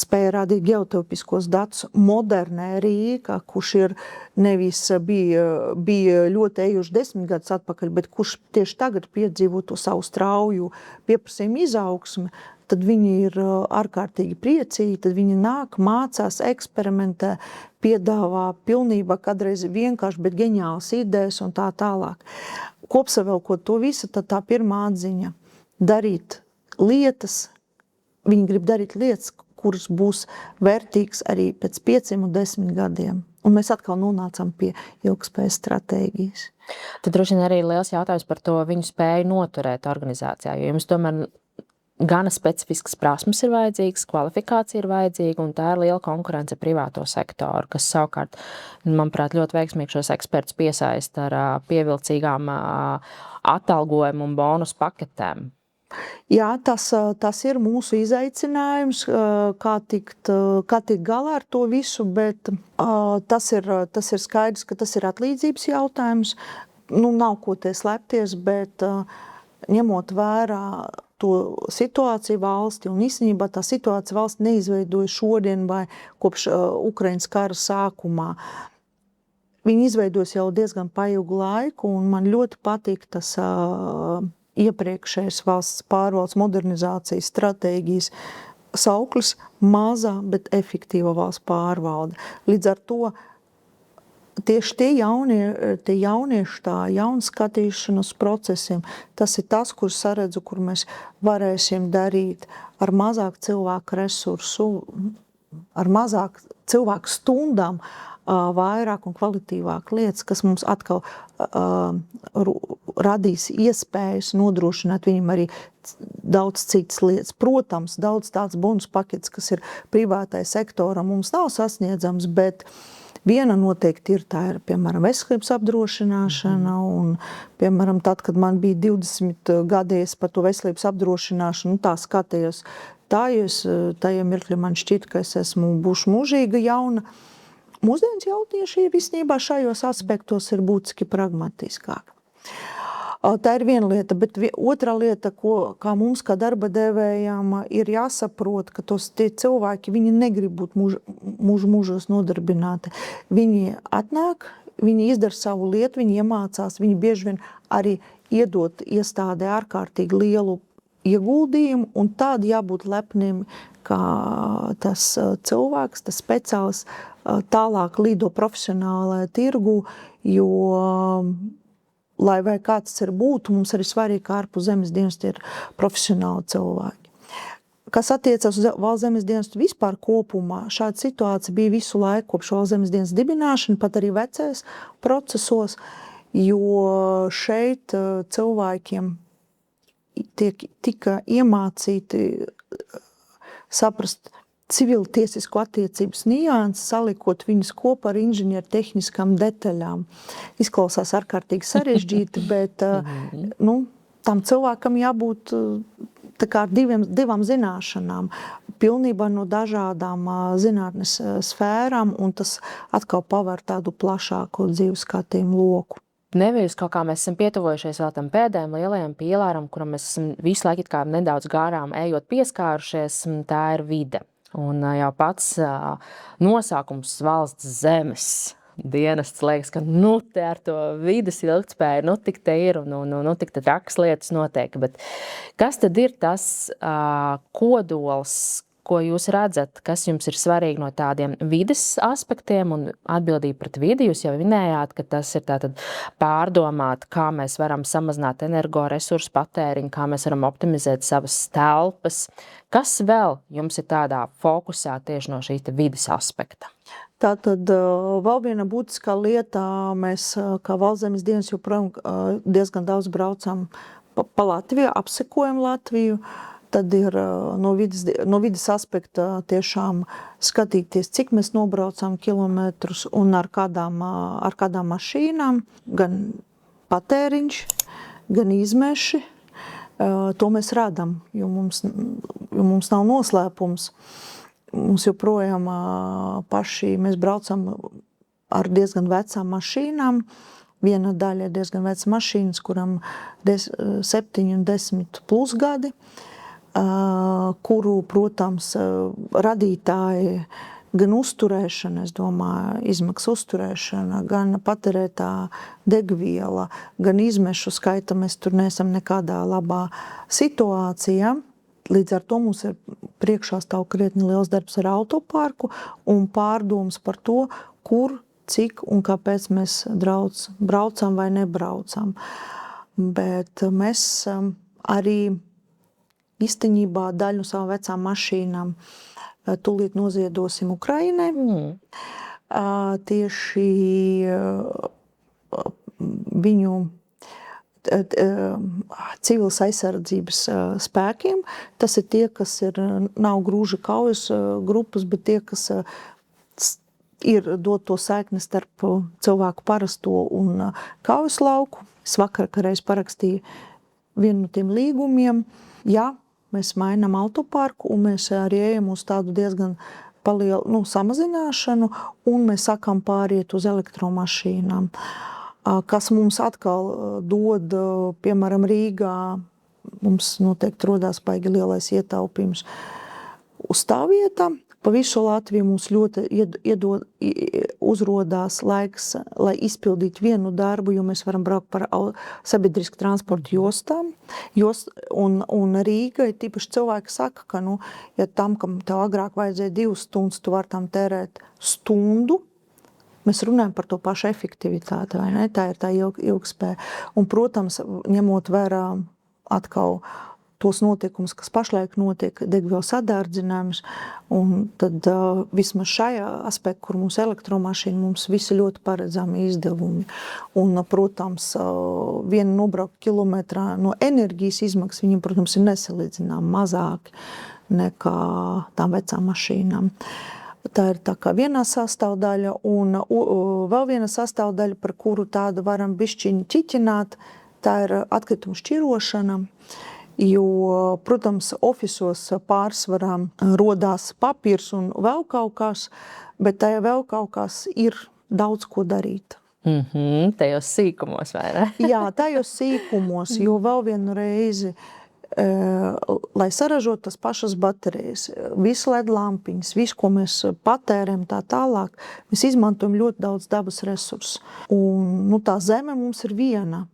spēja rādīt geotelpiskos datus modernē Rīga, kurš ir nevis bija ļoti ejuši 10 gadus atpakaļ, bet kurš tieši tagad piedzīvo to savu strauju pieprasījumu izaugsmi, tad viņi ir ārkārtīgi priecīgi, tad viņi nāk, mācās, eksperimentē, piedāvā pilnībā kādreiz vienkārši, bet ģeniālas idejas un tā tālāk. Kopsavilkot to visu, tad tā pirmā atziņa – darīt lietas, viņi grib darīt lietas, kuras būs vērtīgas arī pēc 5 un 10 gadiem. Un mēs atkal nonācam pie ilgspējas stratēģijas. Tad droši vien arī liels jautājums par to viņu spēju noturēt organizācijā, jo jums tomēr gana specifiskas prasmes ir vajadzīgas, kvalifikācija ir vajadzīga, un tā ir liela konkurence privāto sektoru, kas savukārt, manuprāt, ļoti veiksmīgi šos ekspertus piesaista ar pievilcīgām atalgojumu un bonus paketēm. Jā, tas ir mūsu izaicinājums, kā tikt galā ar to visu, bet tas ir skaidrs, ka tas ir atlīdzības jautājums. Nav ko te slēpties, bet ņemot vērā to situāciju valsti, un īstenībā tā situācija valsti neizveidoja šodien vai kopš Ukrainas kara sākumā. Viņi izveidojas jau diezgan pailgu laiku, un man ļoti patīk tas iepriekšējais valsts pārvaldes modernizācijas stratēģijas sauklis mazā, bet efektīva valsts pārvalde. Līdz ar to tieši tie jaunieši, tā jaunskatīšanas procesiem, tas ir tas, kur saredzu, kur mēs varēsim darīt ar mazāk cilvēku resursu, ar mazāk cilvēku stundām, vairāk un kvalitīvāk lietas, kas mums atkal radīs iespējas nodrošināt viņam arī daudz citas lietas. Protams, daudz tāds bonus pakets, kas ir privātai sektoram, mums nav sasniedzams, bet viena noteikti ir, tā ir, piemēram, veselības apdrošināšana, un, piemēram, tad, kad man bija 20 gadies par to veselības apdrošināšanu, tā skatījos, tajā mirkļā man šķiet, ka es būšu mūžīga jauna. Mūsdienas jaunieši visnībā šajos aspektos ir būtiski pragmatiskāk. Tā ir viena lieta, bet otra lieta, kā mums, kā darba devējām, ir jāsaprot, ka tie cilvēki, viņi negrib būt mūžos nodarbināti. Viņi atnāk, viņi izdara savu lietu, viņi iemācās, viņi bieži vien arī iedot iestādē ārkārtīgi lielu ieguldījumu, un tādi jābūt lepniem, kā tas cilvēks, tas speciāls tālāk lido profesionālajā tirgu, jo, lai vai kāds būtu, mums arī svarīgi, ka ārpus zemes dienesta ir profesionāli cilvēki. Kas attiecas uz Valsts zemes dienestu vispār kopumā, šāda situācija bija visu laiku kopš Valsts zemes dienesta dibināšana, pat arī vecais procesos, šeit cilvēkiem tika iemācīti saprast civiltiesisku attiecības nianses, salikot viņus kopā ar inženieru tehniskām detaļām. Izklausās ārkārtīgi sarežģīti, bet tam cilvēkam jābūt tā kā ar divām zināšanām, pilnībā no dažādām zinātnes sfērām, un tas atkal paver tādu plašāku dzīves skatījumu loku. Nevis kaut kā mēs esam pietuvojušies vēl tam pēdējiem lielajam pīlāram, kuram mēs esam visu laiku kā nedaudz garām ejot pieskārušies, tā ir vide. Un jau pats nosaukums Valsts zemes dienests liekas, ka te ar to vides ilgtspēju, tik te ir un tik te trakas lietas notiek. Bet kas tad ir tas kodols, ko jūs redzat, kas jums ir svarīgi no tādiem vides aspektiem un atbildība pret vidi? Jūs jau minējāt, ka tas ir tātad pārdomāt, kā mēs varam samazināt energoresursu patēriņu, kā mēs varam optimizēt savas telpas. Kas vēl jums ir tādā fokusā tieši no šī vides aspekta? Tātad vēl viena būtiskā lieta, mēs kā Valsts zemes dienests joprojām diezgan daudz braucam pa Latviju, apsekojam Latviju. Tad ir no vides aspekta tiešām skatīties, cik mēs nobraucam kilometrus un ar kādām mašīnām, gan patēriņš, gan izmeši. To mēs rādam, jo mums nav noslēpums. Mums joprojām paši mēs braucam ar diezgan vecām mašīnām. Viena daļa ir diezgan veca mašīnas, kuram 7 un 10 plus gadi. Kuru, protams, radītāji gan uzturēšana, es domāju, izmaksu uzturēšana, gan patērētā degviela, gan izmešu skaita, mēs tur neesam nekādā labā situācijā. Līdz ar to mums ir priekšā stāv krietni liels darbs ar autoparku un pārdomas par to, kur, cik un kāpēc mēs braucam vai nebraucam. Bet mēs arī īstenībā daļu no savām vecām mašīnām tūlīt noziedosim Ukrainai. Tieši viņu civilas aizsardzības spēkiem. Tas ir tie, kas nav grūža kaujas grupas, bet tie, kas ir dot to saikni starp cilvēku parasto un kaujas lauku. Es vakar reiz parakstīju vienu no tiem līgumiem. Jā, mēs mainām autoparku un mēs arī ejam uz tādu diezgan palielu samazināšanu un mēs sākam pāriet uz elektromašīnām, kas mums atkal dod, piemēram, Rīgā, mums noteikti rodās baigi lielais ietaupījums uz tā vietā. Pa visu Latviju mums ļoti uzrodās laiks, lai izpildītu vienu darbu, jo mēs varam braukt par sabiedrisku transportu jostām. Un Rīga ir tīpaši cilvēki saka, ka, ja tam, kam tev agrāk vajadzēja 2 stundas, tu var tam tērēt stundu, mēs runājam par to pašu efektivitāti, vai ne? Tā ir tā ilgspēja. Un, protams, ņemot vērā atkal tos notikumus, kas pašlaik notiek, degvielas sadārdzinājums, un tad vismaz šajā aspektā, kur mums elektromašīna, mums visi ļoti paredzami izdevumi. Un, protams, viena nobraukta kilometrā no enerģijas izmaksas, viņam, protams, ir nesalīdzinām mazāki nekā tām vecām mašīnām. Tā ir tā kā vienā sastāvdaļa, un vēl viena sastāvdaļa, par kuru tādu varam bišķiņi ķiķināt, tā ir atkritumu šķirošana. Jo, protams, ofisos pārsvarā rodās papīrs un vēl kaut kas, bet tajā vēl kaut kas ir daudz ko darīt. Tajos sīkumos, vai ne? Jā, tajos sīkumos, jo vēl vienu reizi, lai saražot tas pašas baterijas, visu LED lampiņas, visu, ko mēs patērējam tā tālāk, mēs izmantojam ļoti daudz dabas resursus. Un tā zeme mums ir viena.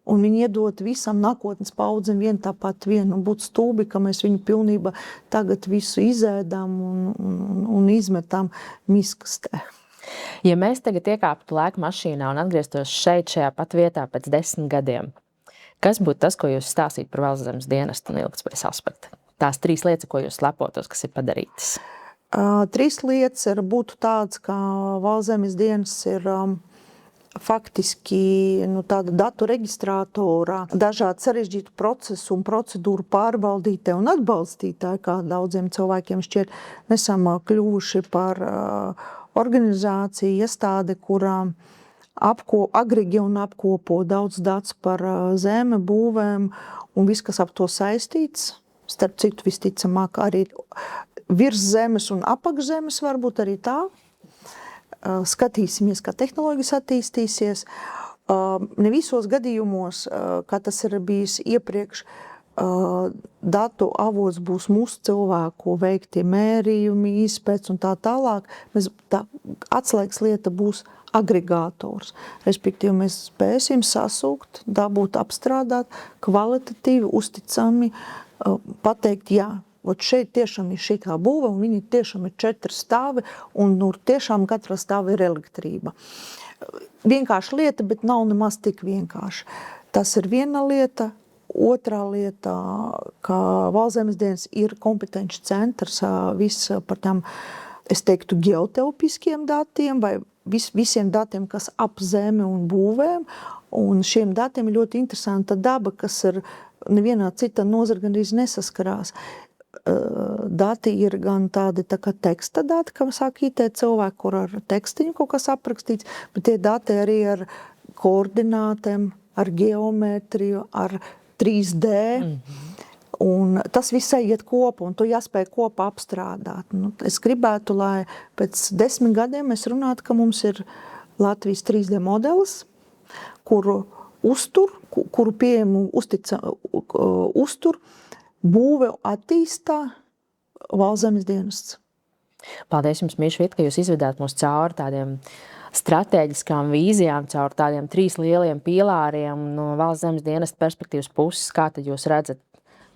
Un viņi iedot visam nākotnes paudzēm vien tāpat vienu. Un būtu stulbi, ka mēs viņu pilnībā tagad visu izēdām un izmetam miskastē. Ja mēs tagad iekāptu laika mašīnā un atgrieztos šajā pat vietā pēc 10 gadiem, kas būtu tas, ko jūs stāstītu par Valsts dienestu un ilgtspējas aspektu? Tās 3 lietas, ko jūs lepotos, kas ir padarītas? 3 lietas būtu tādas, ka Valsts dienests ir faktiski tāda datu reģistrātora, dažādu sarežģītu procesu un procedūru pārvaldītāji un atbalstītāji, kā daudziem cilvēkiem šķiet, esam kļuvuši par organizāciju, iestādi, kurā agregē un apkopo daudz datus par zeme, būvēm un viss, kas ap to saistīts. Starp citu, visticamāk, arī virs zemes un apakšzemes varbūt arī tā. Skatīsimies, kā tehnoloģijas attīstīsies. Ne visos gadījumos, kā tas ir bijis iepriekš, datu avots būs mūsu cilvēku veiktie mērījumi, izpēc un tā tālāk. Atslēgas lieta būs agregātors. Respektīvi, mēs spēsim sasūkt, dabūt, apstrādāt, kvalitatīvi, uzticami, pateikt jā. Šeit tiešām ir šī kā būva, un viņi tiešām ir 4 stāvi, un tiešām katrā stāvā ir elektrība. Vienkārša lieta, bet nav nemaz tik vienkārši. Tas ir viena lieta. Otrā lieta, ka Valsts dienests ir kompetenci centrs viss par tām, es teiktu, geotelpiskiem datiem vai visiem datiem, kas ap zemi un būvēm. Un šiem datiem ir ļoti interesanta daba, kas ir nevienā cita nozara gandrīz nesaskarās. Dati ir gan tādi tā kā teksta dati, kā sāk IT cilvēki, kur ar tekstiņu kaut kas aprakstīts, bet tie dati arī ar koordinātēm, ar geometriju, ar 3D. Un tas visai iet kopā, un to jāspēj kopā apstrādāt. Es gribētu, lai pēc 10 gadiem mēs runātu, ka mums ir Latvijas 3D modelis, kuru pieejamu uztur, būve attīstā Valsts dienests. Paldies jums, Mišvit, ka jūs izvedāt mūs cauri tādiem stratēģiskām vīzijām, cauri tādiem 3 lieliem pīlāriem no Valsts dienesta perspektīvas puses. Kā tad jūs redzat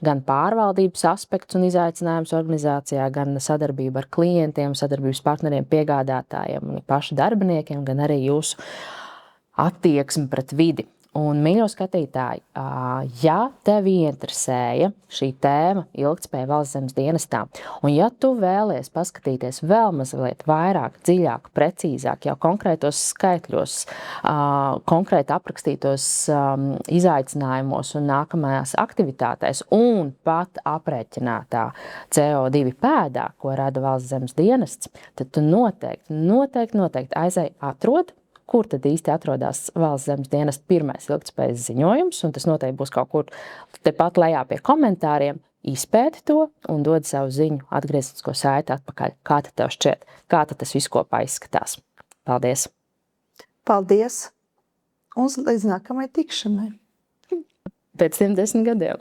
gan pārvaldības aspekts un izaicinājums organizācijā, gan sadarbība ar klientiem, sadarbības partneriem, piegādātājiem un pašu darbiniekiem, gan arī jūsu attieksmi pret vidi. Un, mīļo skatītāji, ja tevi interesēja šī tēma ilgtspēja Valsts dienestā, un ja tu vēlies paskatīties vēl mazliet vairāk, dziļāk, precīzāk, jau konkrētos skaitļos, konkrēti aprakstītos izaicinājumos un nākamajās aktivitātēs, un pat aprēķinātā CO2 pēdā, ko rada Valsts dienests, tad tu noteikti aizej atrod, kur tad īsti atrodas Valsts dienesta pirmais ilgtspējas ziņojums, un tas noteikti būs kaut kur tepat lejā pie komentāriem. Izpēti to un dod savu ziņu atgrieztisko saiti atpakaļ. Kā tad tev šķiet? Kā tad tas viss kopā izskatās? Paldies! Paldies! Un līdz nākamai tikšanai! Pēc 10 gadiem!